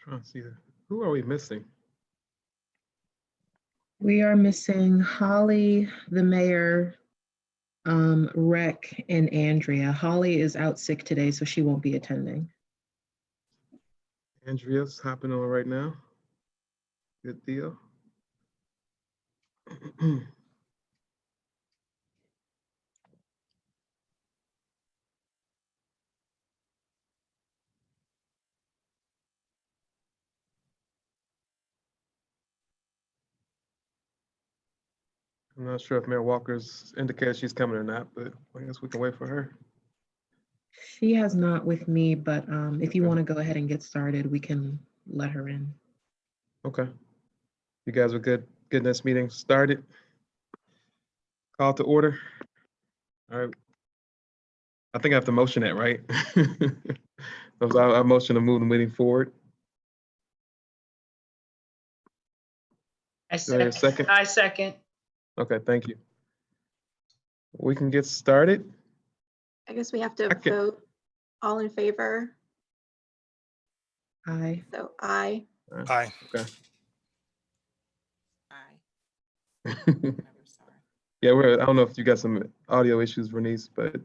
Trying to see who are we missing? We are missing Holly, the mayor, Rec, and Andrea. Holly is out sick today, so she won't be attending. Andrea's hopping on right now. Good deal. I'm not sure if Mayor Walker's indicated she's coming or not, but I guess we can wait for her. She has not with me, but if you Okay. want to go ahead and get started, we can let her in. Okay. You guys are good getting this meeting started? Call to order. All right. I think I have to motion it, right? So I motion to move the meeting forward. I Do I hear a second? I second. Okay, thank you. We can get started. I guess we have to Okay. vote all in favor. Aye. So aye. Aye. Okay. Aye. Sorry. Yeah, I don't know if you got some audio issues, Bernice, but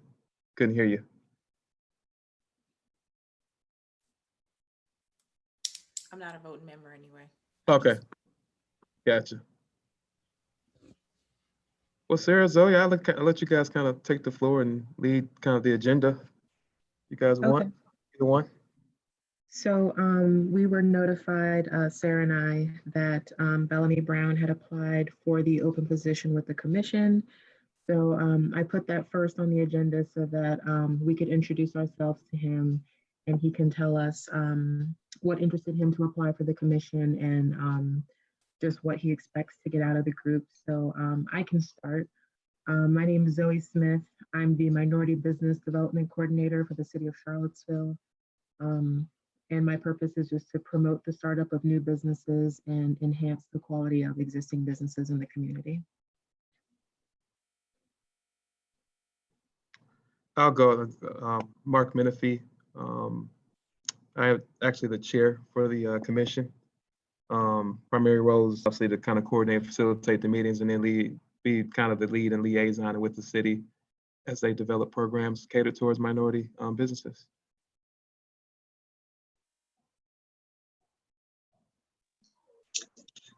couldn't hear you. I'm not a voting member anyway. Okay. Gotcha. Well, Sarah, Zoe, I'll let you guys kind of take the floor and lead kind of the agenda. You guys want? Okay. Either one? So we were notified, Sarah and I, that Bellamy Brown had applied for the open position with the commission. So I put that first on the agenda so that we could introduce ourselves to him and he can tell us what interested him to apply for the commission and just what he expects to get out of the group. So I can start. My name is Zoe Smith. I'm the Minority Business Development Coordinator for the City of Charlottesville. And my purpose is just to promote the startup of new businesses and enhance the quality of existing businesses in the community. I'll go. Mark Menifee. I am actually the chair for the commission. Primary role is obviously to kind of coordinate and facilitate the meetings and then be kind of the lead and liaison with the city as they develop programs catered towards minority businesses.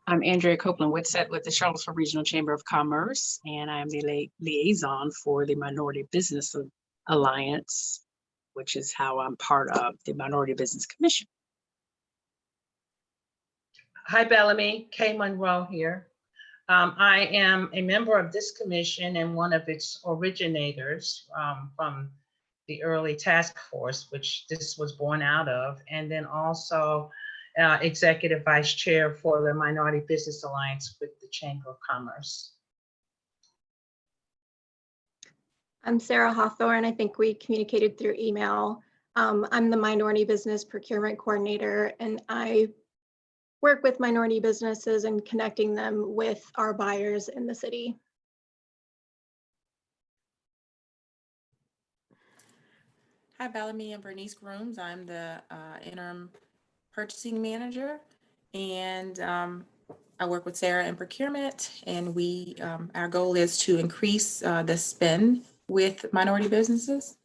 I'm Andrea Copeland Whitsett with the Charlottesville Regional Chamber of Commerce, and I am the liaison for the Minority Business Alliance, which is how I'm part of the Minority Business Commission. Hi, Bellamy. Kay Monroe here. I am a member of this commission and one of its originators from the early task force, which this was born out of, and then also Executive Vice Chair for the Minority Business Alliance with the Chamber of Commerce. I'm Sarah Hawthorne. I think we communicated through email. I'm the Minority Business Procurement Coordinator, and I work with minority businesses and connecting them with our buyers in the city. Hi, Bellamy. I'm Bernice Grooms. I'm the interim purchasing manager, and I work with Sarah in procurement, and we our goal is to increase the spend with minority businesses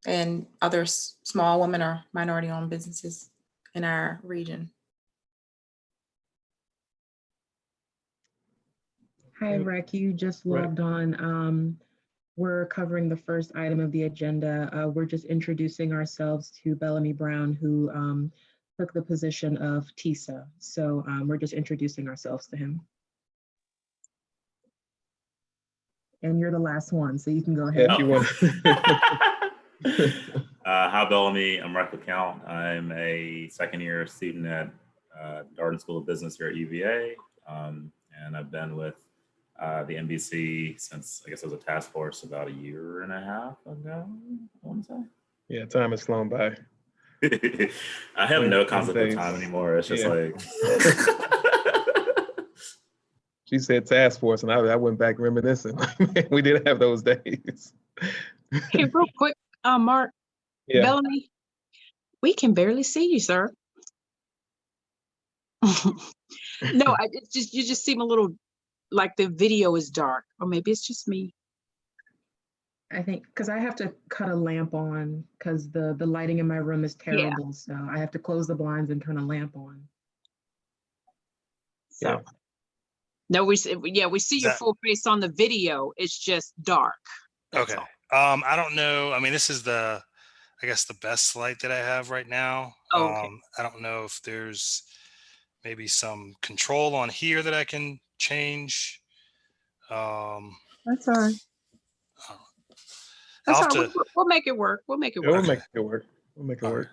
and other small women or minority-owned businesses in our region. Hi, Rec, you just logged on. We're covering the first item of the agenda. We're just introducing ourselves to Bellamy Brown, who took the position of TISA. So we're just introducing ourselves to him. And you're the last one, so you can go ahead. Yeah, if you want. Hi, Bellamy. I'm Rec LeCount. I'm a second-year student at Darden School of Business here at UVA, and I've been with the NBC since, I guess, it was a task force about a year and a half ago, I want to say. Yeah, time has flown by. I have no concept of time anymore. It's just like. She said task force, and I went back reminiscing. We did have those days. Hey, real quick, Mark, Yeah. Bellamy, we can barely see you, sir. No, it's just, you just seem a little like the video is dark, or maybe it's just me. I think because I have to cut a lamp on because the lighting in my room is Yeah. terrible. So I have to close the blinds and turn a lamp on. So. Yeah. No, we see your That- full face on the video. It's just dark. That's Okay. all. I don't know. I mean, this is I guess the best light that I have right now. Okay. I don't know if there's maybe some control on here that I can change. That's all right. That's I'll all have right. to, We'll make it work. We'll make it Yeah, we'll work. make it work. We'll make it all work.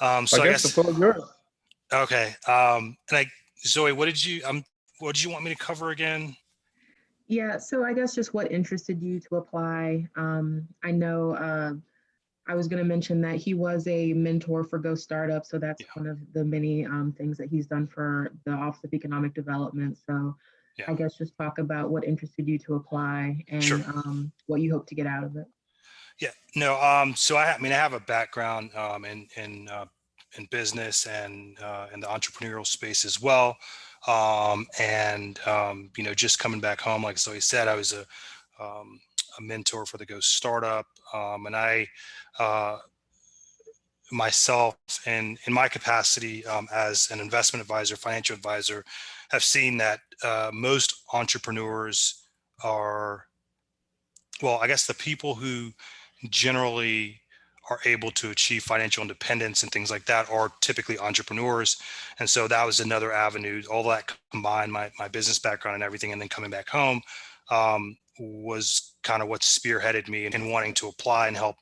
right. So I I guess the guess, floor is yours. okay. Zoe, what did you want me to cover again? Yeah, so I guess just what interested you to apply. I know I was going to mention that he was a mentor for Go Startup, so that's Yeah. one of the many things that he's done for the Office of Economic Development. So Yeah. I guess just talk about what interested you to apply and Sure. what you hope to get out of it. Yeah, no. So I mean, I have a background in business and in the entrepreneurial space as well. Just coming back home, like Zoe said, I was a mentor for the Go Startup, and I myself and in my capacity as an investment advisor, financial advisor, have seen that most entrepreneurs are, well, I guess the people who generally are able to achieve financial independence and things like that are typically entrepreneurs. And so that was another avenue. All that combined, my business background and everything, and then coming back home was kind of what spearheaded me in wanting to apply and help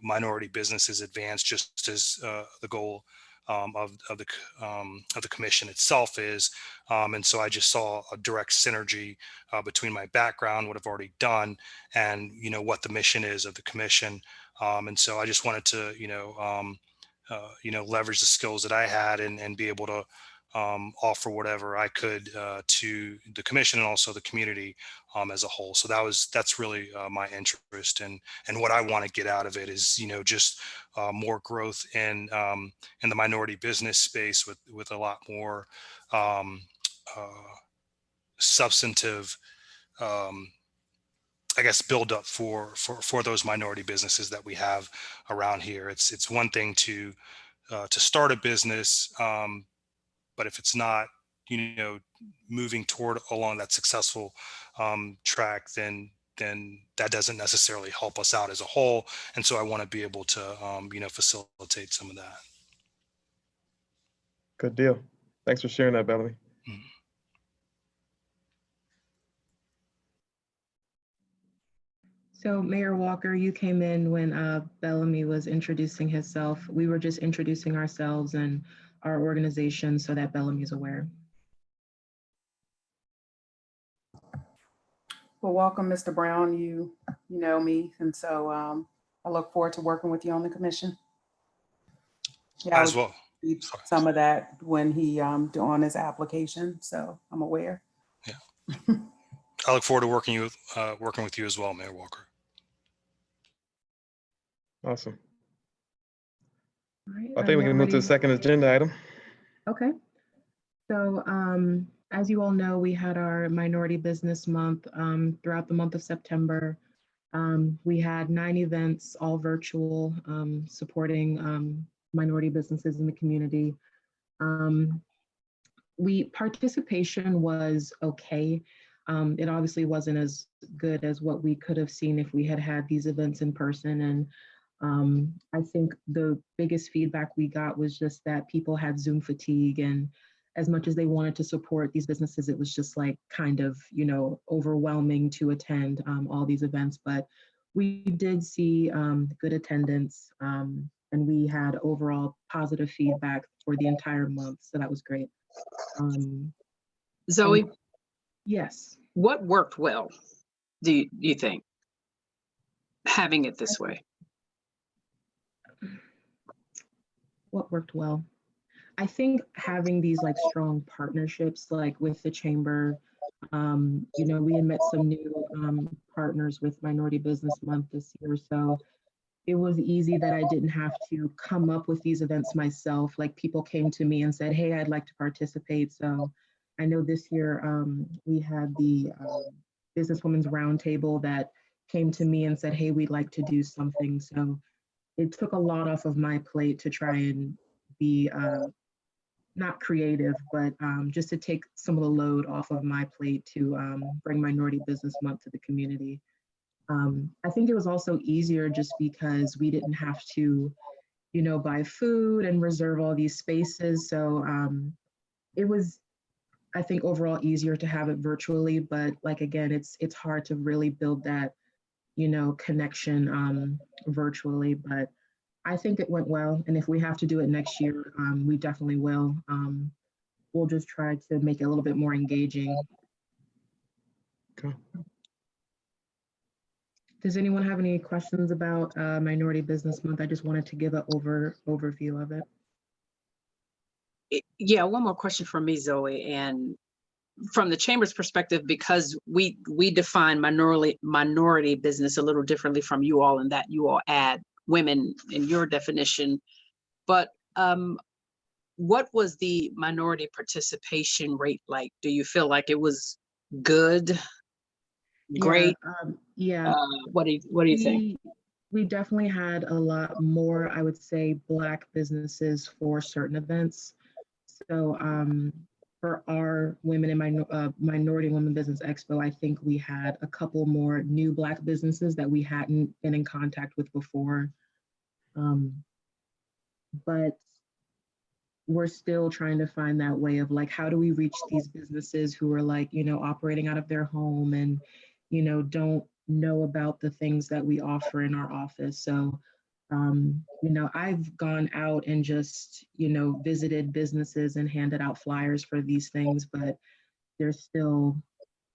minority businesses advance, just as the goal of the commission itself is. And so I just saw a direct synergy between my background, what I've already done, and what the mission is of the commission. And so I just wanted to leverage the skills that I had and be able to offer whatever I could to the commission and also the community as a whole. So that's really my interest, and what I want to get out of it is just more growth in the minority business space with a lot more substantive I guess build up for those minority businesses that we have around here. It's one thing to start a business, but if it's not moving toward along that successful track, then that doesn't necessarily help us out as a whole. And so I want to be able to facilitate some of that. Good deal. Thanks for sharing that, Bellamy. Mhm. So Mayor Walker, you came in when Bellamy was introducing himself. We were just introducing ourselves and our organization so that Bellamy is aware. Well, welcome, Mr. Brown. You know me, and so I look forward to working with you on the commission. Yeah, I As was well. read Sorry. some of that when he on his application, so I'm aware. I look forward to working with you as well, Mayor Walker. Awesome. All right, I think we can move to the second agenda item. Okay. So as you all know, we had our Minority Business Month throughout the month of September. We had 9 events, all virtual, supporting minority businesses in the community. Participation was okay. It obviously wasn't as good as what we could have seen if we had had these events in person. And I think the biggest feedback we got was just that people had Zoom fatigue, and as much as they wanted to support these businesses, it was just like kind of, overwhelming to attend all these events. But we did see good attendance, and we had overall positive feedback for the entire month. So that was great. Zoe, Yes. what worked well, do you think, having it this way? What worked well? I think having these like strong partnerships, like with the chamber, we had met some new partners with Minority Business Month this year. So it was easy that I didn't have to come up with these events myself. Like people came to me and said, hey, I'd like to participate. So I know this year we had the Businesswomen's Roundtable that came to me and said, hey, we'd like to do something. So it took a lot off of my plate to try and be not creative, but just to take some of the load off of my plate to bring Minority Business Month to the community. I think it was also easier just because we didn't have to, you know, buy food and reserve all these spaces. So it was, I think, overall easier to have it virtually. But like again, it's hard to really build that, you know, connection virtually. But I think it went well. And if we have to do it next year, we definitely will. We'll just try to make it a little bit more engaging. Okay. Does anyone have any questions about Minority Business Month? I just wanted to give an overview of it. Yeah, one more question from me, Zoe. And from the Chamber's perspective, because we define minority business a little differently from you all, in that you all add women in your definition. But what was the minority participation rate like? Do you feel like it was good? Great? Yeah. What do you think? We definitely had a lot more, I would say, Black businesses for certain events. So for our Women in Minority Women Business Expo, I think we had a couple more new Black businesses that we hadn't been in contact with before. But we're still trying to find that way of like, how do we reach these businesses who are like, you know, operating out of their home and, you know, don't know about the things that we offer in our office. So, you know, I've gone out and just, you know, visited businesses and handed out flyers for these things, but there's still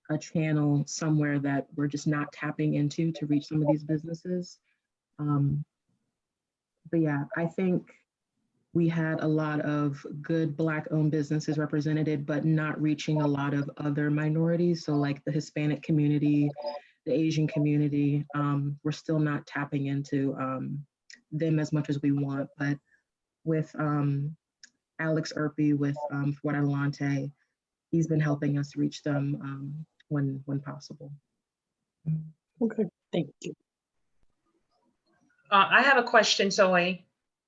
a channel somewhere that we're just not tapping into to reach some of these businesses. But yeah, I think we had a lot of good Black-owned businesses represented, but not reaching a lot of other minorities. So like the Hispanic community, the Asian community, we're still not tapping into them as much as we want. But with Alex Erpy with Fuera Delante, he's been helping us reach them when possible. Okay, thank you. I have a question, Zoe.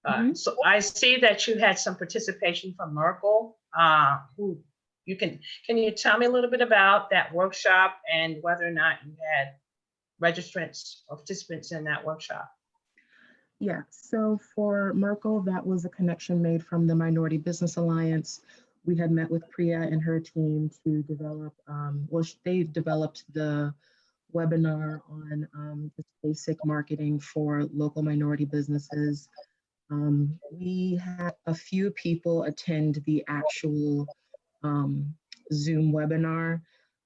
Mhm. So I see that you had some participation from Merkle. Can you tell me a little bit about that workshop and whether or not you had registrants or participants in that workshop? Yeah, so for Merkle, that was a connection made from the Minority Business Alliance. We had met with Priya and her team to develop, they developed the webinar on just basic marketing for local minority businesses. We had a few people attend the actual Zoom webinar,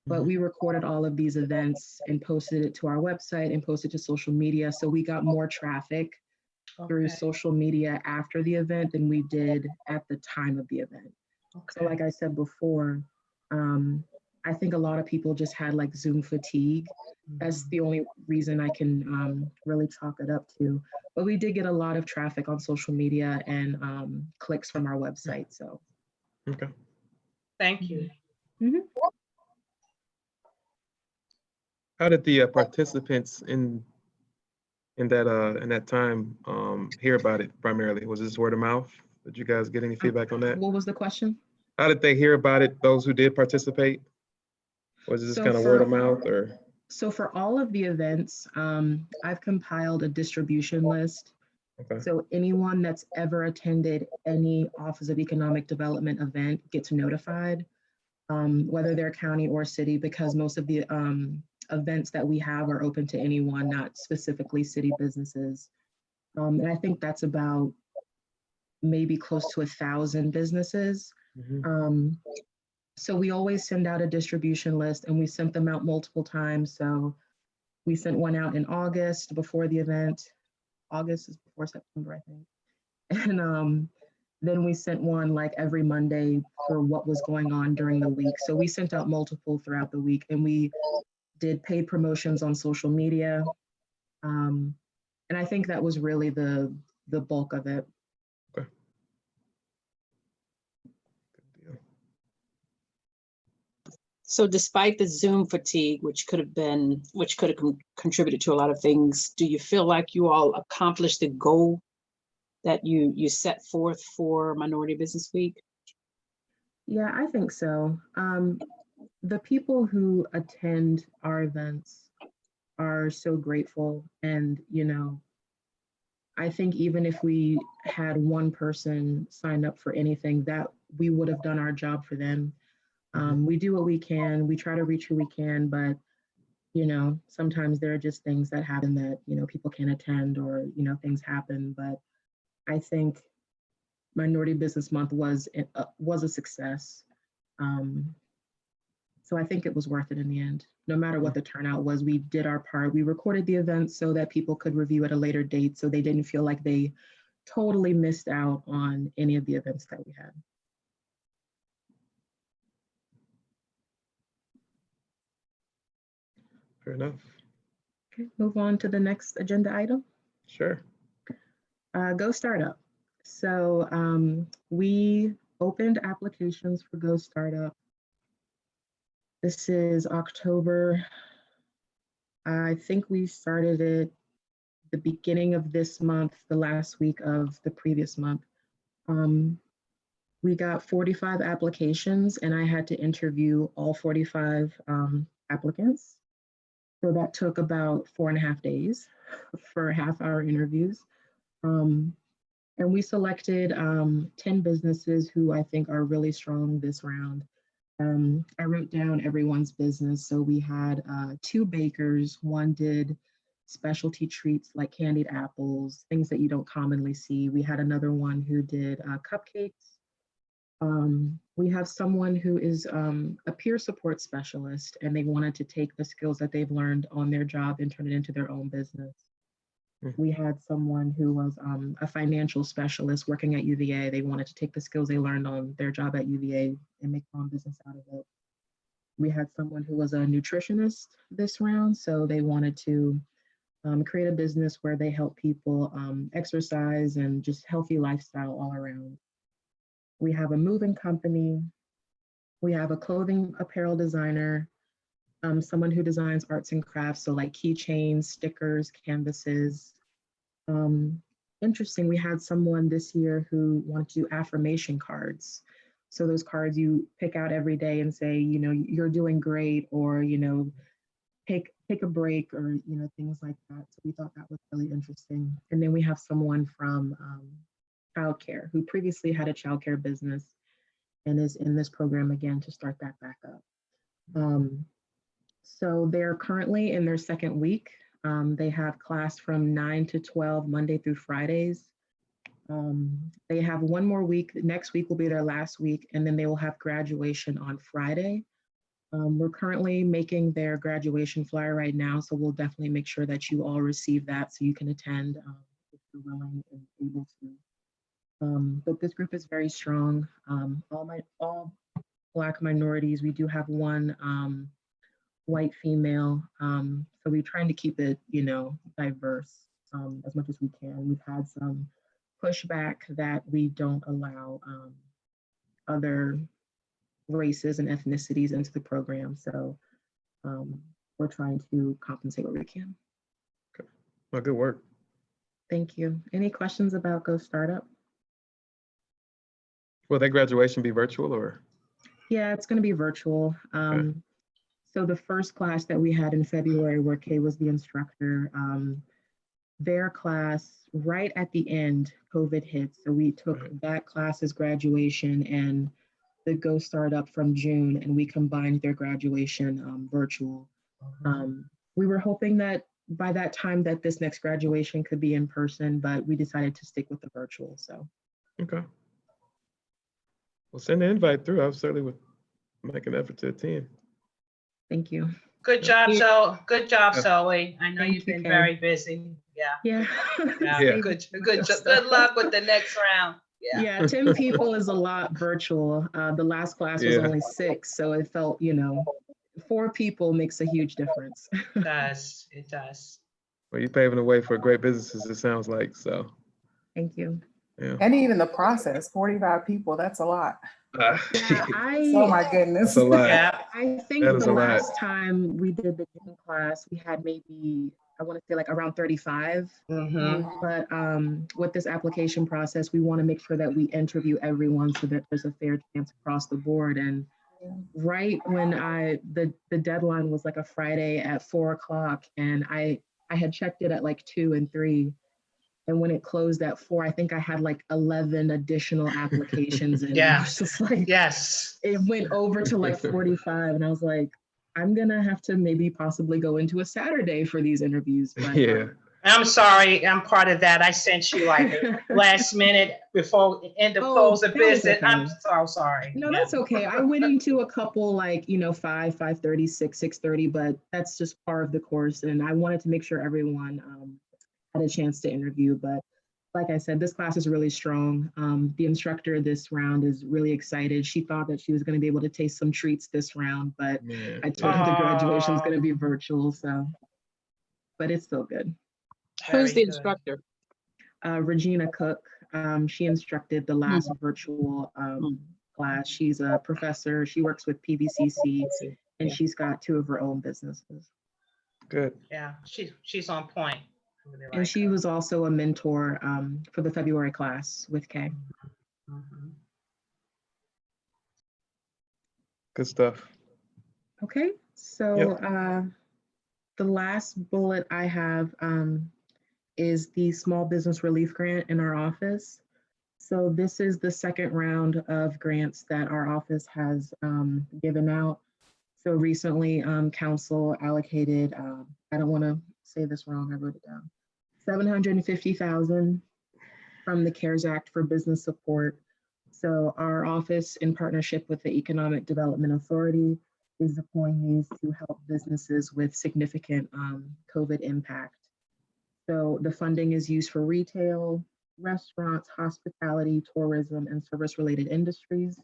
but we recorded all of these events and posted it to our website and posted to social media. So we got more traffic through social media after the event than we did at the time of the event. So like I said before, I think a lot of people just had like Zoom fatigue. That's the only reason I can really chalk it up to. But we did get a lot of traffic on social media and clicks from our website. So. Okay. Thank you. Mm-hmm. How did the participants in that time hear about it primarily? Was this word of mouth? Did you guys get any feedback on that? What was the question? How did they hear about it, those who did participate? Was it just So kind of word of mouth or? So for all of the events, I've compiled a distribution list. Okay. So anyone that's ever attended any Office of Economic Development event gets notified, whether they're county or city, because most of the events that we have are open to anyone, not specifically city businesses. And I think that's about maybe close to 1,000 businesses. Mm-hmm. So we always send out a distribution list and we sent them out multiple times. So we sent one out in August before the event. August is before September, I think. And then we sent one like every Monday for what was going on during the week. So we sent out multiple throughout the week and we did paid promotions on social media. And And I think that was really the bulk of it. Okay. Good deal. So despite the Zoom fatigue, which could have contributed to a lot of things, do you feel like you all accomplished the goal that you set forth for Minority Business Week? Yeah, I think so. The people who attend our events are so grateful. And, I think even if we had one person sign up for anything, that we would have done our job for them. We do what we can. We try to reach who we can, but sometimes there are just things that happen that people can't attend, or things happen. But I think Minority Business Month was a success. So I think it was worth it in the end. No matter what the turnout was, we did our part. We recorded the event so that people could review at a later date, so they didn't feel like they totally missed out on any of the events that we had. Fair enough. Okay, move on to the next agenda item. Sure. Go Startup. So we opened applications for Go Startup. This is October. I think we started it the beginning of this month, the last week of the previous month. We got 45 applications, and I had to interview all 45 applicants. So that took about 4.5 days for half-hour interviews. And we selected 10 businesses who I think are really strong this round. I wrote down everyone's business. So we had 2 bakers. One did specialty treats like candied apples, things that you don't commonly see. We had another one who did cupcakes. We have someone who is a peer support specialist, and they wanted to take the skills that they've learned on their job and turn it into their own business. We had someone who was a financial specialist working at UVA. They wanted to take the skills they learned on their job at UVA and make their own business out of it. We had someone who was a nutritionist this round, so they wanted to create a business where they help people exercise and just healthy lifestyle all around. We have a moving company. We have a clothing apparel designer, someone who designs arts and crafts, so like keychains, stickers, canvases. Interesting, we had someone this year who wanted to do affirmation cards. So those cards you pick out every day and say, you're doing great, or, take a break, or, things like that. So we thought that was really interesting. And then we have someone from childcare who previously had a childcare business and is in this program again to start that back up. So they're currently in their second week. They have class from 9 to 12, Monday through Fridays. They have one more week. Next week will be their last week, and then they will have graduation on Friday. We're currently making their graduation flyer right now, so we'll definitely make sure that you all receive that so you can attend if you're willing and able to. But this group is very strong. All Black minorities. We do have one white female. So we're trying to keep it, diverse as much as we can. We've had some pushback that we don't allow other races and ethnicities into the program. So we're trying to compensate where we can. Okay. Well, good work. Thank you. Any questions about Go Startup? Will that graduation be virtual or? Yeah, it's going to be virtual. Okay. So the first class that we had in February, where Kay was the instructor, their class, right at the end, COVID hit. So we took that class as graduation and the Go Startup from June, and we combined their graduation virtual. We were hoping that by that time that this next graduation could be in person, but we decided to stick with the virtual, so. Okay. Well, send the invite through. I certainly would make an effort to attend. Thank you. Good job, Zoe. Good job, Yeah. Zoe. I know Thank you've you, been Kay. very busy. Yeah. Yeah. Yeah. Good luck with the next round. Yeah. Yeah, 10 people is a lot virtual. The last class was Yeah. only 6, so it felt, 4 people makes a huge difference. It does. It does. Well, you're paving the way for great businesses, it sounds like, so, Thank you. yeah. And even the process, 45 people, that's a lot. Yeah, Oh my goodness. That's a lot. Yeah, I think That is the a lot. last time we did the gym class, we had maybe, I want to say like around 35. mhm. But with this application process, we want to make sure that we interview everyone so that there's a fair chance across the board. And right when the deadline was like a Friday at 4 o'clock, and I had checked it at like 2 and 3. And when it closed at 4, I think I had like 11 additional applications. And I Yeah. was just like, Yes. it went over to like 45. And I was like, I'm going to have to maybe possibly go into a Saturday for these interviews. But, Yeah. I'm sorry, I'm part of that. I sent you like a last minute before the end of Oh, close of that was business. I'm okay. so sorry. No, Yeah. that's okay. I went into a couple like, 5, 5:30, 6, 6:30, but that's just part of the course. And I wanted to make sure everyone had a chance to interview. But like I said, this class is really strong. The instructor this round is really excited. She thought that she was going to be able to taste some treats this round, but Man, I told her the graduation is Aw. going to be virtual. So, but it's still good. Who's Very the good. instructor? Regina Cook, she instructed the last virtual class. She's a professor. She works with PVCC, and Yeah. she's got 2 of her own businesses. good. Yeah, she's on point. I really And like she her. was also a mentor for the February class with Kay. Mhm. Good stuff. Okay, so the last bullet I have is the small business relief grant in our office. So this is the second round of grants that our office has given out. So recently, council allocated, I don't want to say this wrong, I wrote it down, $750,000 from the CARES Act for business support. So our office, in partnership with the Economic Development Authority, is deploying these to help businesses with significant COVID impact. So the funding is used for retail, restaurants, hospitality, tourism, and service-related industries.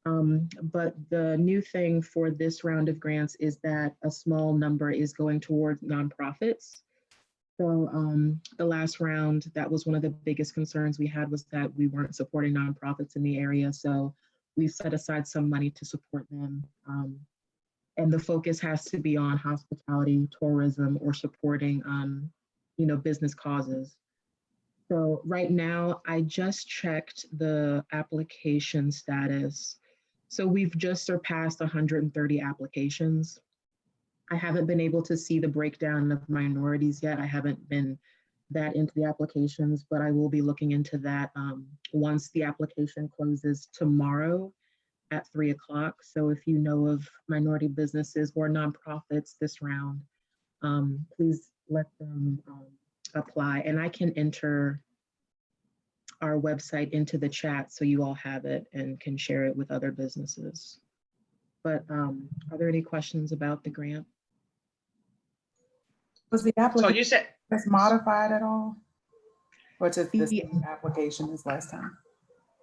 But the new thing for this round of grants is that a small number is going towards nonprofits. So the last round, that was one of the biggest concerns we had, was that we weren't supporting nonprofits in the area. So we set aside some money to support them. And the focus has to be on hospitality, tourism, or supporting, business causes. So right now, I just checked the application status. So we've just surpassed 130 applications. I haven't been able to see the breakdown of minorities yet. I haven't been that into the applications, but I will be looking into that once the application closes tomorrow at 3 o'clock. So if you know of minority businesses or nonprofits this round, please let them apply. And I can enter our website into the chat so you all have it and can share it with other businesses. But are there any questions about the grant? Was the So application you said, modified at all? Or just the The- same application as last time?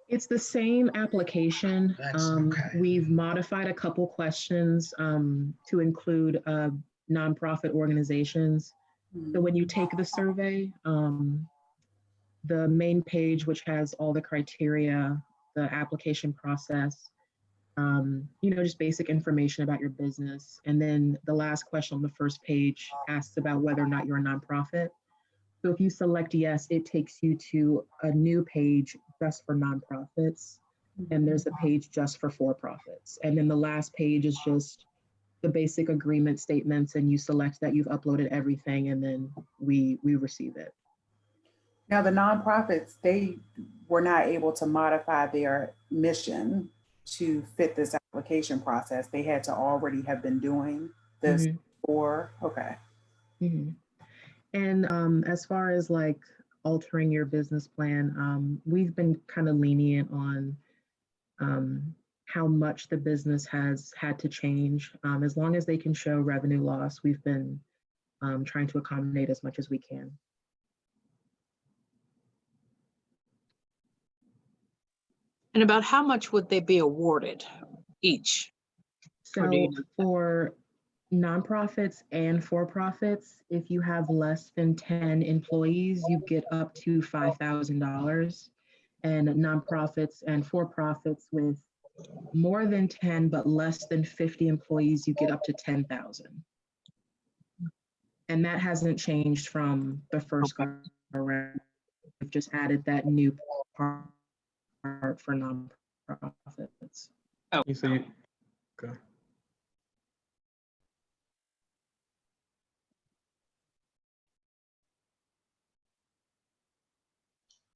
It's the same application. That's okay. We've modified a couple questions to include nonprofit organizations. So when you take the survey, the main page, which has all the criteria, the application process, just basic information about your business. And then the last question on the first page asks about whether or not you're a nonprofit. So if you select yes, it takes you to a new page just for nonprofits. And there's a page just for for-profits. And then the last page is just the basic agreement statements, and you select that you've uploaded everything, and then we receive it. Now, the nonprofits, they were not able to modify their mission to fit this application process. They had to already have been doing this before. Okay. Mhm. And as far as like altering your business plan, we've been kind of lenient on how much the business has had to change. As long as they can show revenue loss, we've been trying to accommodate as much as we can. And about how much would they be awarded each? Or do So you know? for Nonprofits and for-profits, if you have less than 10 employees, you get up to $5,000. And nonprofits and for-profits with more than 10 but less than 50 employees, you get up to 10,000. And that hasn't changed from the first go around. We've just added that new part for nonprofits. You say you, okay.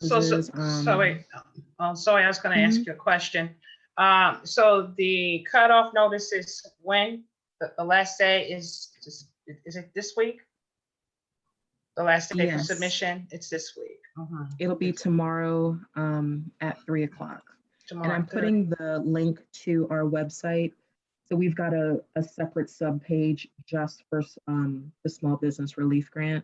So, sorry, sorry, I was going to ask you a question. So the cutoff notice is when? The last day is it this week? The last day for Yes. submission? It's this week. It'll be tomorrow at 3 o'clock. And Tomorrow. I'm putting the link to our website. So we've got a separate subpage just for the small business relief grant.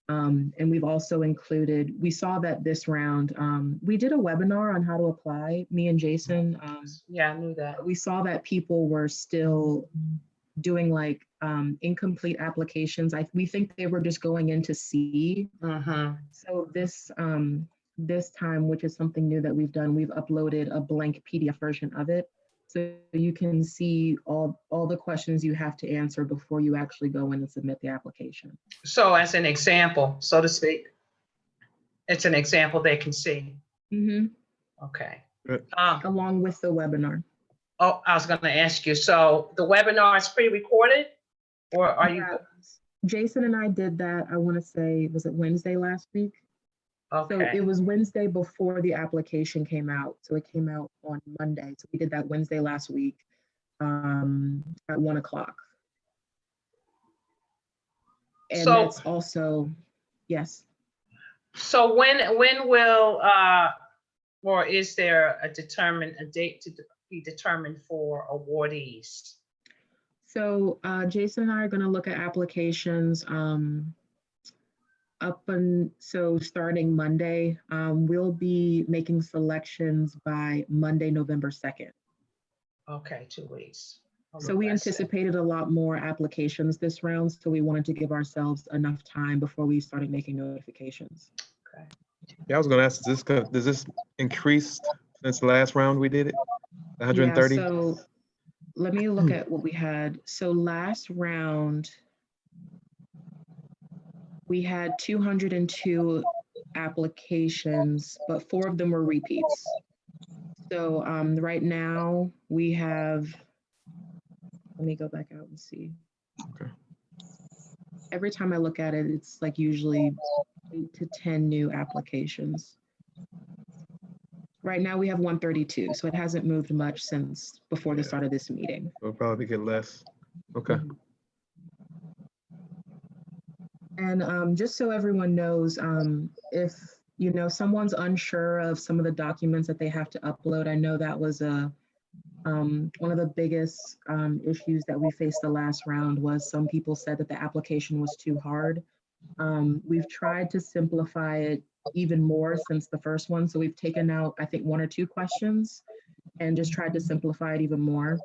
And we've also included, we saw that this round, we did a webinar on how to apply, me and Jason. Yeah, I knew that. We saw that people were still doing like incomplete applications. We think they were just going in to see. So this time, which is something new that we've done, we've uploaded a blank PDF version of it. So you can see all the questions you have to answer before you actually go in and submit the application. So as an example, so to speak, it's an example they can see. Okay. Along with the webinar. Oh, I was going to ask you, so the webinar is pre-recorded or are you? Jason and I did that, I want to say, was it Wednesday last week? Okay. So it was Wednesday before the application came out. So it came out on Monday. So we did that Wednesday last week at 1 o'clock. And So that's also, yes. So when will or is there a date to be determined for awardees? So Jason and I are going to look at applications so starting Monday. We'll be making selections by Monday, November 2nd. Okay, 2 weeks. So we anticipated a lot more applications this round, so we wanted to give ourselves enough time before we started making notifications. Okay. Yeah, I was gonna ask, does this increase since the last round we did it? 130? Yeah, so let me look at what we had. So last round, we had 202 applications, but 4 of them were repeats. So right now we have, let me go back out and see. Okay. Every time I look at it, it's like usually 8 to 10 new applications. Right now we have 132, so it hasn't moved much since before the start of this meeting. We'll probably get less. Okay. And just so everyone knows, if someone's unsure of some of the documents that they have to upload, I know that was one of the biggest issues that we faced the last round was some people said that the application was too hard. We've tried to simplify it even more since the first one. So we've taken out, I think, 1 or 2 questions and just tried to simplify it even more.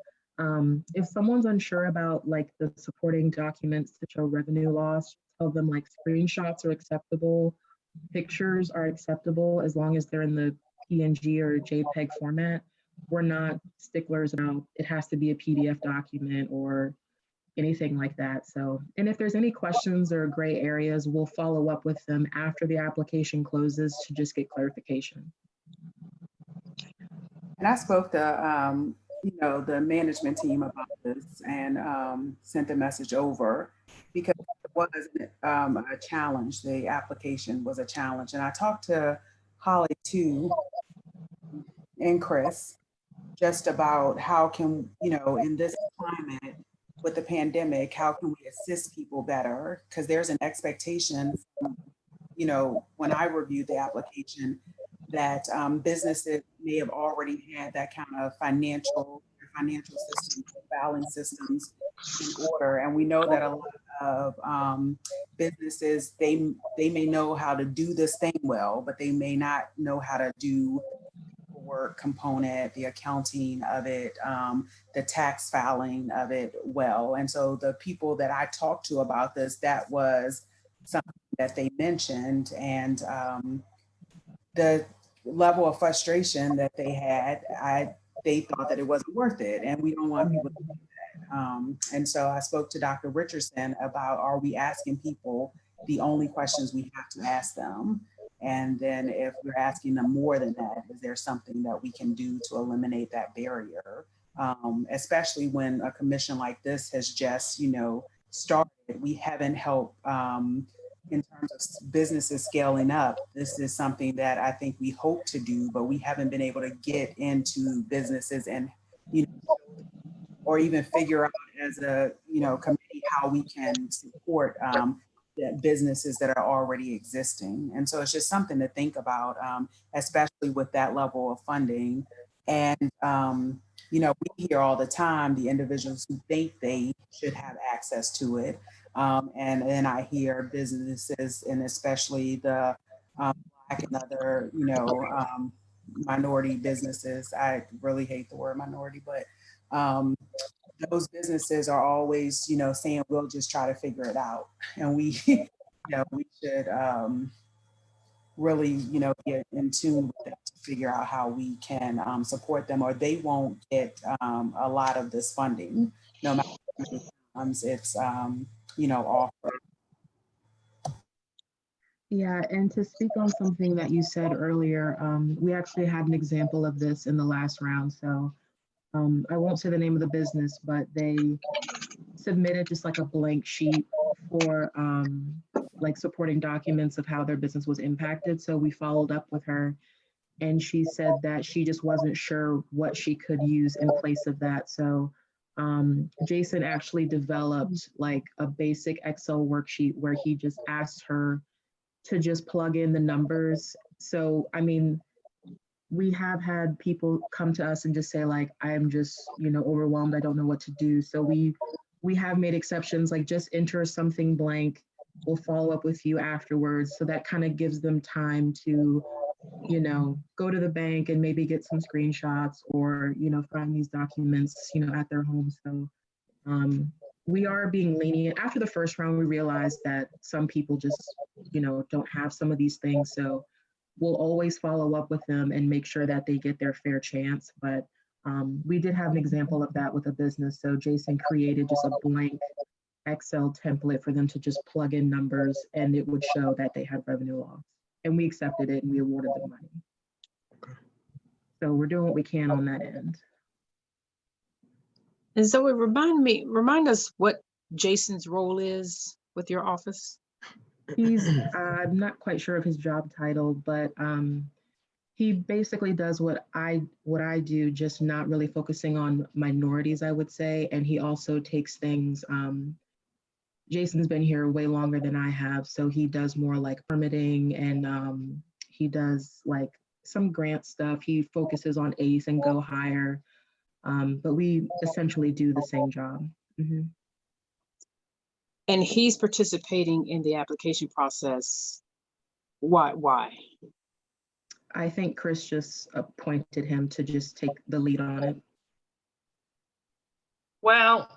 If someone's unsure about like the supporting documents to show revenue loss, tell them like screenshots are acceptable, pictures are acceptable as long as they're in the PNG or JPEG format. We're not sticklers about it has to be a PDF document or anything like that. So, and if there's any questions or gray areas, we'll follow up with them after the application closes to just get clarification. And I spoke to, the management team about this and sent the message over because it was a challenge. The application was a challenge. And I talked to Holly too and Chris just about how can, in this climate with the pandemic, how can we assist people better? Because there's an expectation, when I reviewed the application that businesses may have already had that kind of financial systems, filing systems in order. And we know that a lot of businesses, they may know how to do this thing well, but they may not know how to do paperwork component, the accounting of it, the tax filing of it well. And so the people that I talked to about this, that was something that they mentioned. And the level of frustration that they had, they thought that it wasn't worth it. And we don't want people to do that. And so I spoke to Dr. Richardson about, are we asking people the only questions we have to ask them? And then if we're asking them more than that, is there something that we can do to eliminate that barrier? Especially when a commission like this has just, started. We haven't helped in terms of businesses scaling up. This is something that I think we hope to do, but we haven't been able to get into businesses and, or even figure out as a, committee how we can support the businesses that are already existing. And so it's just something to think about, especially with that level of funding. And, we hear all the time the individuals who think they should have access to it. And then I hear businesses, and especially the Black and other, minority businesses. I really hate the word minority, but those businesses are always, saying, we'll just try to figure it out. And we, we should really, get in tune with them to figure out how we can support them, or they won't get a lot of this funding, no matter how many times it's, offered. Yeah, and to speak on something that you said earlier, we actually had an example of this in the last round. So I won't say the name of the business, but they submitted just like a blank sheet for like supporting documents of how their business was impacted. So we followed up with her, and she said that she just wasn't sure what she could use in place of that. So Jason actually developed like a basic Excel worksheet where he just asked her to just plug in the numbers. So, I mean, we have had people come to us and just say like, I am just, overwhelmed. I don't know what to do. So we have made exceptions, like just enter something blank. We'll follow up with you afterwards. So that kind of gives them time to, go to the bank and maybe get some screenshots or, find these documents, at their home. So we are being lenient. After the first round, we realized that some people just, don't have some of these things. So we'll always follow up with them and make sure that they get their fair chance. But we did have an example of that with a business. So Jason created just a blank Excel template for them to just plug in numbers, and it would show that they had revenue loss. And we accepted it and we awarded them money. So we're doing what we can on that end. And so it remind us what Jason's role is with your office. He's, I'm not quite sure of his job title, but he basically does what I do, just not really focusing on minorities, I would say. And he also takes things, Jason's been here way longer than I have, so he does more like permitting, and he does like some grant stuff. He focuses on ACE and Go Higher, but we essentially do the same job. Mm-hmm. And he's participating in the application process. Why? I think Chris just appointed him to just take the lead on it. Well,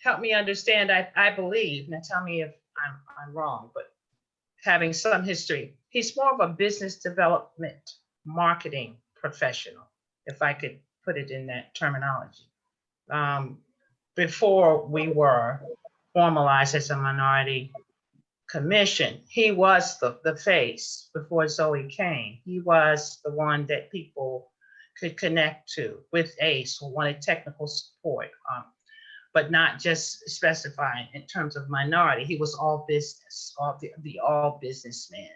help me understand. I believe, now tell me if I'm wrong, but having some history, he's more of a business development marketing professional, if I could put it in that terminology. Before we were formalized as a minority commission, he was the face. Before Zoe came, he was the one that people could connect to with ACE who wanted technical support, but not just specifying in terms of minority. He was all business, the all businessman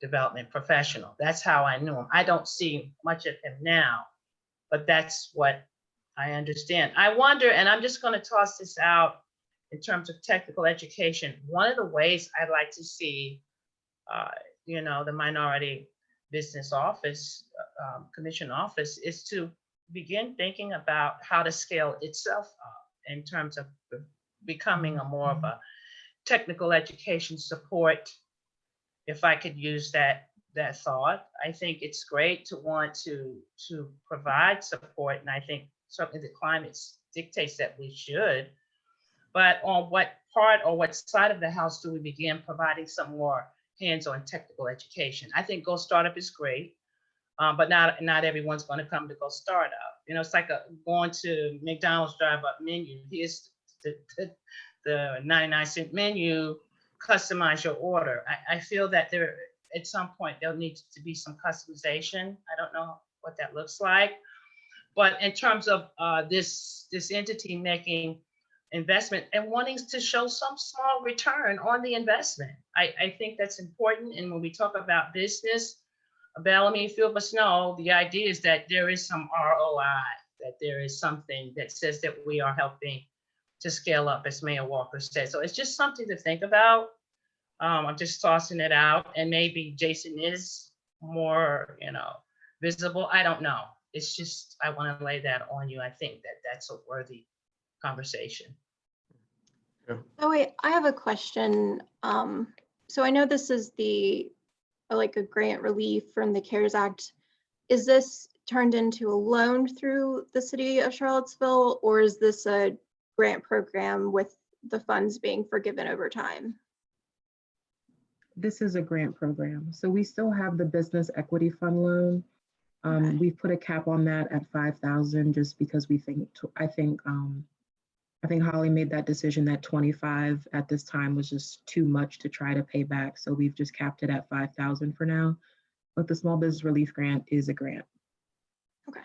development professional. That's how I knew him. I don't see much of him now, but that's what I understand. I wonder, and I'm just going to toss this out in terms of technical education. One of the ways I'd like to see, the minority business office, commission office, is to begin thinking about how to scale itself up in terms of becoming a more of a technical education support, if I could use that that thought. I think it's great to want to provide support, and I think certainly the climate dictates that we should. But on what part or what side of the house do we begin providing some more hands-on technical education? I think Go Startup is great, but not everyone's going to come to Go Startup. You know, it's like going to McDonald's drive-up menu. Here's the 99-cent menu. Customize your order. I feel that there at some point there'll need to be some customization. I don't know what that looks like, but in terms of this entity making investment and wanting to show some small return on the investment, I think that's important. And when we talk about business, Bellamy, a few of us know the idea is that there is some ROI, that there is something that says that we are helping to scale up, as Mayor Walker said. So it's just something to think about. I'm just tossing it out, and maybe Jason is more, visible. I don't know. It's just, I want to lay that on you. I think that that's a worthy conversation. Oh, wait, I have a question. So I know this is like a grant relief from the CARES Act. Is this turned into a loan through the city of Charlottesville, or is this a grant program with the funds being forgiven over time? This is a grant program. So we still have the business equity fund loan. Okay. We've put a cap on that at 5,000 just because I think Holly made that decision that 25 at this time was just too much to try to pay back. So we've just capped it at 5,000 for now. But the small business relief grant is a grant. Okay.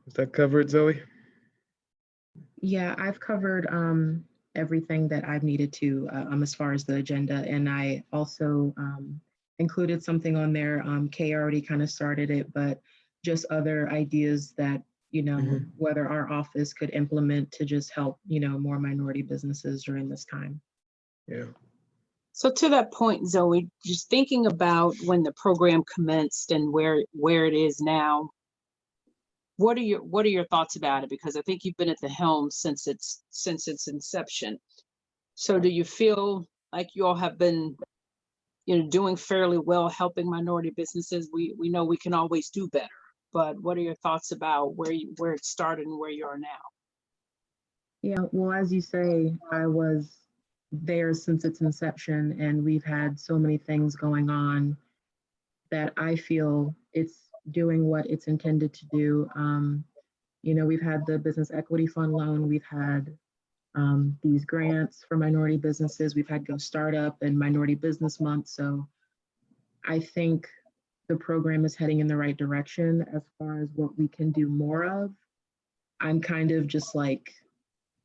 Does that cover it, Zoe? Yeah, I've covered everything that I've needed to as far as the agenda. And I also included something on there. Kay already kind of started it, but just other ideas that, whether our office could implement to just help, more minority businesses during this time. Yeah. So to that point, Zoe, just thinking about when the program commenced and where it is now, what are your thoughts about it? Because I think you've been at the helm since its inception. So do you feel like you all have been, doing fairly well helping minority businesses? We know we can always do better, but what are your thoughts about where it started and where you are now? Yeah, well, as you say, I was there since its inception, and we've had so many things going on that I feel it's doing what it's intended to do. We've had the business equity fund loan, we've had these grants for minority businesses, we've had Go Startup and Minority Business Month. So I think the program is heading in the right direction. As far as what we can do more of, I'm kind of just like,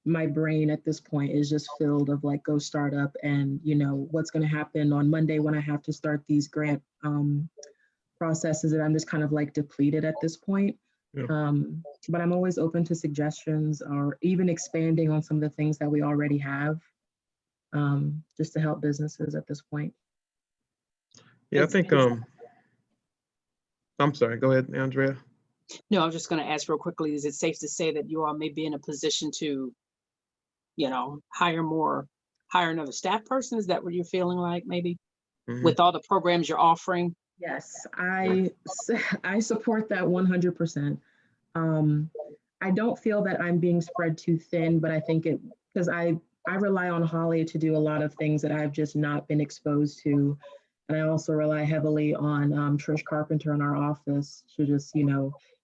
my brain at this point is just filled of like Go Startup and what's going to happen on Monday when I have to start these grant processes, and I'm just kind of like depleted at this point. Yeah. But I'm always open to suggestions or even expanding on some of the things that we already have, just to help businesses at this point. Yeah, I think, I'm sorry, go ahead, Andrea. No, I was just going to ask real quickly, is it safe to say that you all may be in a position to, hire another staff person? Is that what you're feeling like maybe with all the programs you're offering? Yes, I support that 100%. I don't feel that I'm being spread too thin, but I think because I rely on Holly to do a lot of things that I've just not been exposed to. And I also rely heavily on Trish Carpenter in our office to just,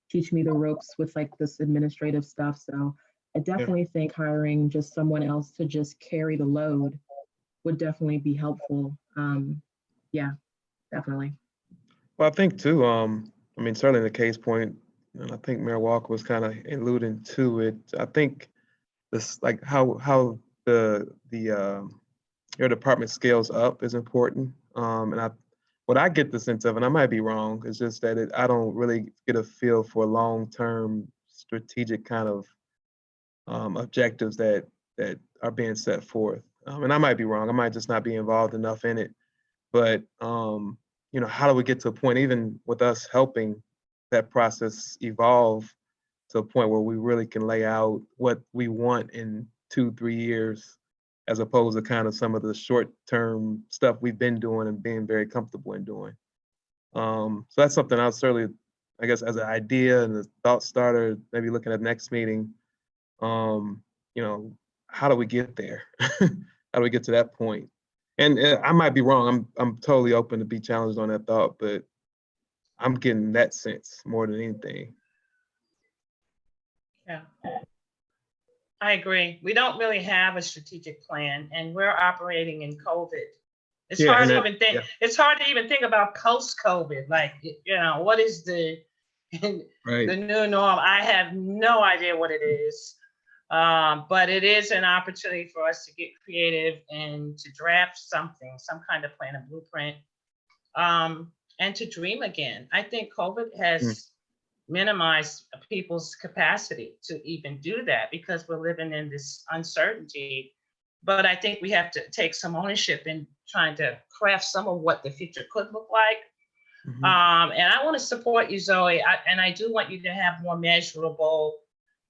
teach me the ropes with like this administrative stuff. So I definitely think hiring just someone else to just carry the load would definitely be helpful. Yeah, definitely. Well, I think too, certainly the case point, and I think Mayor Walker was kind of alluding to it. I think this, like how your department scales up is important. What I get the sense of, and I might be wrong, is just that I don't really get a feel for long-term strategic kind of objectives that are being set forth. And I might be wrong. I might just not be involved enough in it. But how do we get to a point, even with us helping that process evolve to a point where we really can lay out what we want in 2-3 years, as opposed to kind of some of the short-term stuff we've been doing and being very comfortable in doing. So that's something I'll certainly, I guess, as an idea and a thought starter, maybe looking at next meeting. You know, how do we get there? How do we get to that point? And I might be wrong. I'm totally open to be challenged on that thought, but I'm getting that sense more than anything. Yeah. I agree. We don't really have a strategic plan, and we're operating in COVID. It's Yeah, hard and to that- even think. yeah. It's hard to even think about post-COVID. Like, you know, what is the Right. the new norm? I have no idea what it is. But it is an opportunity for us to get creative and to draft something, some kind of plan, a blueprint, and to dream again. I think COVID has minimized people's capacity to even do that because we're living in this uncertainty. But I think we have to take some ownership in trying to craft some of what the future could look like. Mhm. And I want to support you, Zoe, and I do want you to have more measurable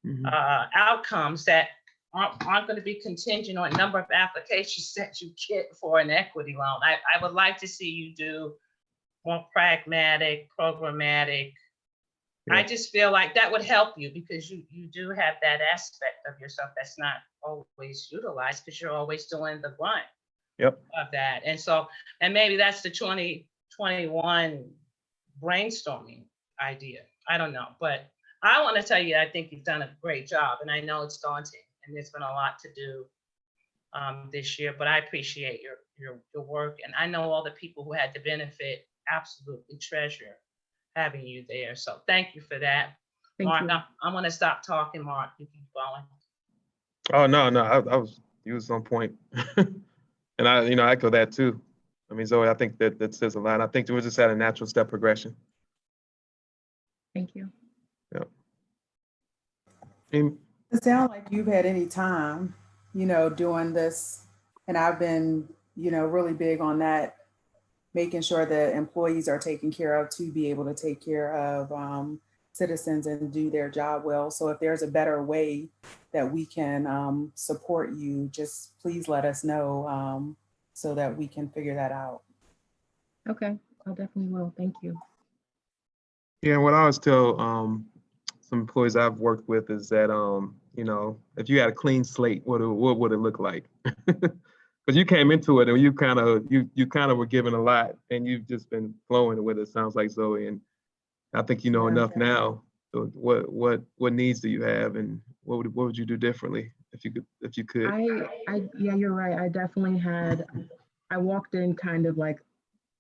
Mhm. outcomes that aren't going to be contingent on number of applications that you get for an equity loan. I would like to see you do more pragmatic, programmatic. I Yeah. just feel like that would help you because you do have that aspect of yourself that's not always utilized because you're always doing the grunt Yep. of that. And so, and maybe that's the 2021 brainstorming idea. I don't know, but I want to tell you, I think you've done a great job, and I know it's daunting, and there's been a lot to do this year. But I appreciate your work, and I know all the people who had the benefit absolutely treasure having you there. So thank you for that, Thank Mark. you. I'm going to stop talking, Mark. You keep going. Oh, no, you was on point. And I echo that too. I mean, Zoe, I think that says a lot. I think we just had a natural step progression. Thank you. And It sounds like you've had any time, doing this. And I've been, really big on that, making sure that employees are taken care of to be able to take care of citizens and do their job well. So if there's a better way that we can support you, just please let us know so that we can figure that out. Okay, I definitely will. Thank you. yeah, what I always tell some employees I've worked with is that if you had a clean slate, what would it look like? Because you came into it and you kind of were given a lot, and you've just been flowing with it. Sounds like, Zoe, and I think you know Yeah. enough now. So what needs do you have, and what would you do differently if you could? Yeah, you're right. I walked in kind of like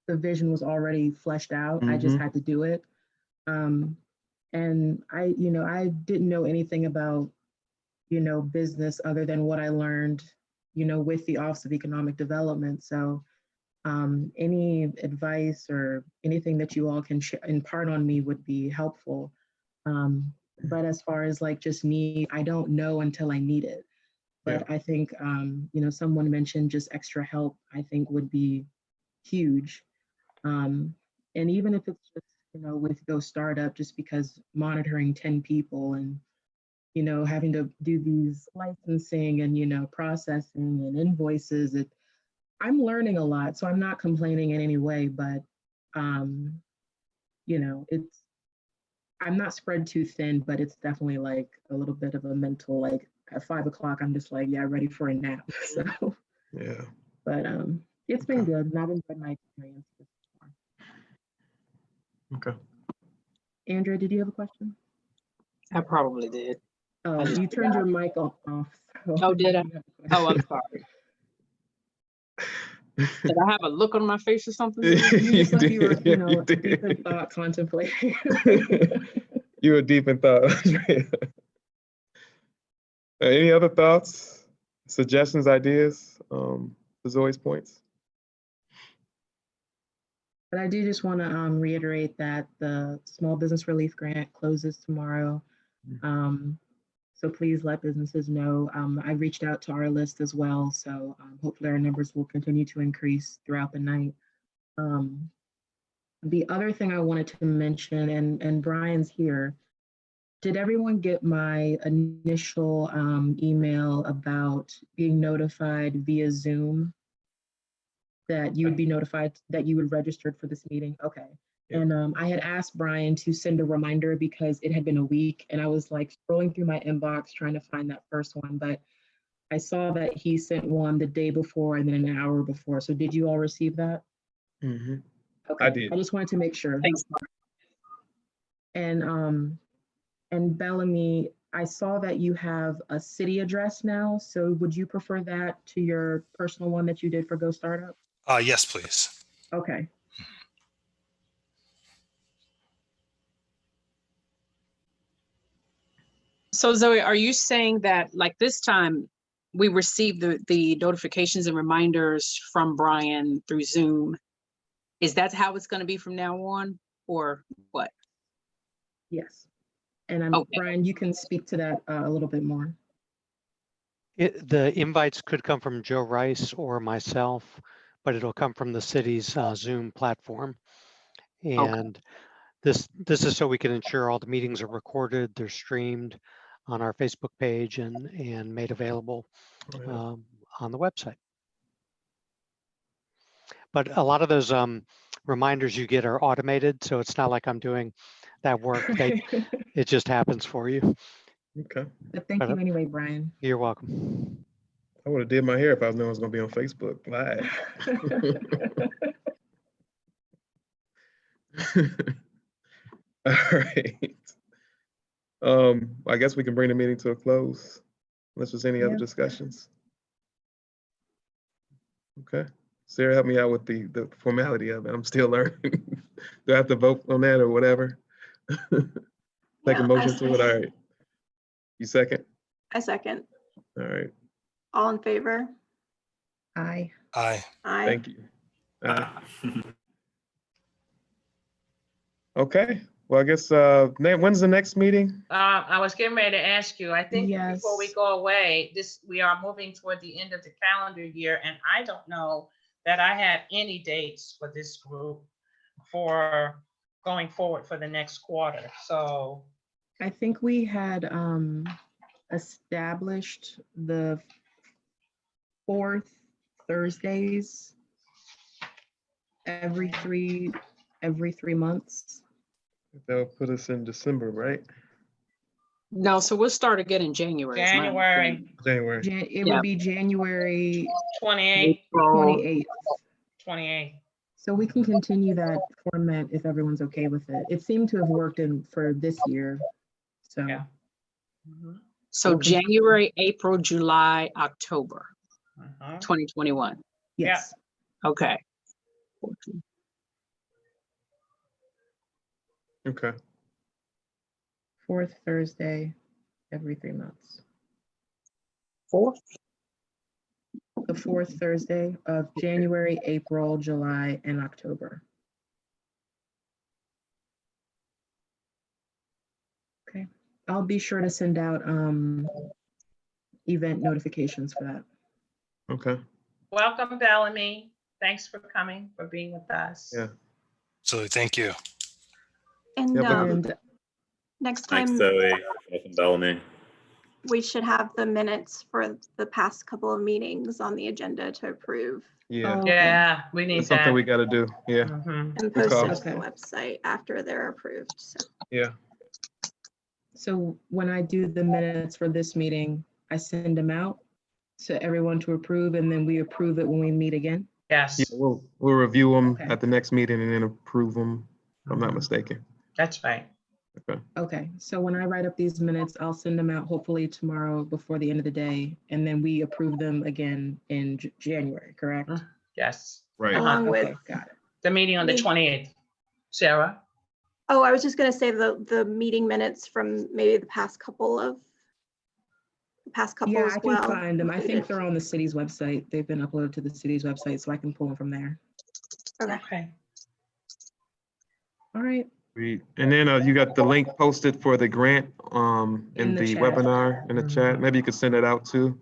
the vision was already fleshed out. I just Mhm. had to do it. And I didn't know anything about, business other than what I learned, with the Office of Economic Development. So any advice or anything that you all can impart on me would be helpful. But as far as like just need, I don't know until I need it. But I think, someone mentioned just extra help, I think would be huge. And even if it's just, with Go Startup, just because monitoring 10 people and, having to do these licensing and, processing and invoices, I'm learning a lot. So I'm not complaining in any way, but, I'm not spread too thin, but it's definitely like a little bit of a mental, like at 5 o'clock, I'm just like, yeah, ready for a nap. So, Yeah. but it's been Okay. good and I've enjoyed my experience. Okay. Andrea, did you have a question? I probably did. Oh, I just you turned your mic off. So Oh, did I? you have a Oh, I'm question. sorry. Did I have a look on my face or something? You just like you were, Yeah, you deep in did. thought, contemplating. You were deep in thought. Any other thoughts, suggestions, ideas for Zoe's points? But I do just want to reiterate that the Small Business Relief Grant closes tomorrow. So please let businesses know. I reached out to our list as well. So hopefully our numbers will continue to increase throughout the night. The other thing I wanted to mention, and Brian's here, did everyone get my initial email about being notified via Zoom? That you would be notified that you would registered for this meeting? Okay. Yeah. And I had asked Brian to send a reminder because it had been a week and I was like scrolling through my inbox trying to find that first one, but I saw that he sent one the day before and then an hour before. So did you all receive that? Mhm. Okay. did. I just wanted to make sure. Thanks. And Bellamy, I saw that you have a city address now. So would you prefer that to your personal one that you did for Go Startup? Yes, please. Okay. So Zoe, are you saying that like this time we received the notifications and reminders from Brian through Zoom? Is that how it's going to be from now on or what? Yes. And Okay. Brian, you can speak to that a little bit more. The invites could come from Joe Rice or myself, but it'll come from the city's Zoom platform. And this is so we can ensure all the meetings are recorded, they're streamed on our Facebook page and made available on the website. But a lot of those reminders you get are automated, so it's not like I'm doing that work. It just happens for you. Okay. But thank you anyway, Brian. You're welcome. I would have did my hair if I was knowing it was gonna be on Facebook Live. All right. I guess we can bring the meeting to a close unless there's any other Yeah. discussions. Okay. Sarah, help me out with the formality of it. I'm still learning. Do I have to vote on that or whatever? Take Yeah, a motion to it. All right. You second? I second. All right. All in favor? Aye. Aye. Aye. Thank you. Okay. Well, I guess, when's the next meeting? I was getting ready to ask you, I think before we Yes. go away, we are moving toward the end of the calendar year, and I don't know that I have any dates for this group for going forward for the next quarter. So, I think we had established the 4th Thursdays every three months. That'll put us in December, right? No, so we'll start again in January. is my January understanding. January. It Yeah. would be January 28th, 28th. 28th. So we can continue that format if everyone's okay with it. It seemed to have worked for this year. So Yeah. Mhm. So Okay. January, April, July, October, Mhm. 2021. yes. Okay. Okay. 4th Thursday every 3 months. Fourth? The 4th Thursday of January, April, July, and October. Okay, I'll be sure to send out event notifications for that. Okay. Welcome, Bellamy. Thanks for coming, for being with us. Yeah. So thank you. And Yeah, but- And next Thanks, time, Zoe. Welcome, Bellamy. we should have the minutes for the past couple of meetings on the agenda to approve Yeah. okay. Yeah, we need That's something that. we got to do. Yeah. Mhm. and post call. it to the Okay. website after they're approved. So Yeah. So when I do the minutes for this meeting, I send them out to everyone to approve, and then we approve it when we meet again. Yes, Yeah, we'll review them Okay. at the next meeting and then approve them, if I'm not mistaken. that's right. Okay, so when I write up these minutes, I'll send them out hopefully tomorrow before the end of the day, and then we approve them again in January, correct? Yes. Right. along with, Okay, got it. The meeting on the Me. 28th. Sarah? oh, I was just gonna say the meeting minutes from maybe the past couple Yeah, as I can well. find them. I think included. they're on the city's website. They've been uploaded to the city's website, so I can pull them from there. Okay. Okay. All right, Great. And then you got the link posted for the grant in In the the chat. webinar, in the chat. Maybe you could send it out to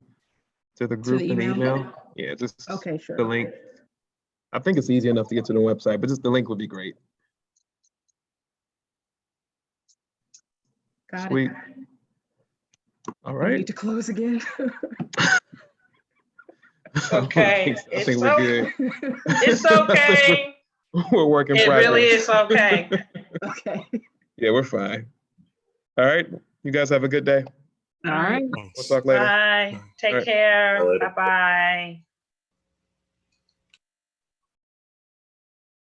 the group in the email? email. Yeah, just okay, sure. the link. I think it's easy enough to get to the website, but just the link would be great. Got Sweet. it. All We right. Need to close again. Okay, I think we're good. It's okay. We're working It progress. really is okay. Okay. Yeah, we're fine. All right. You guys have a good day. All right. We'll talk later. Bye. All Take right. care. Later. Bye-bye.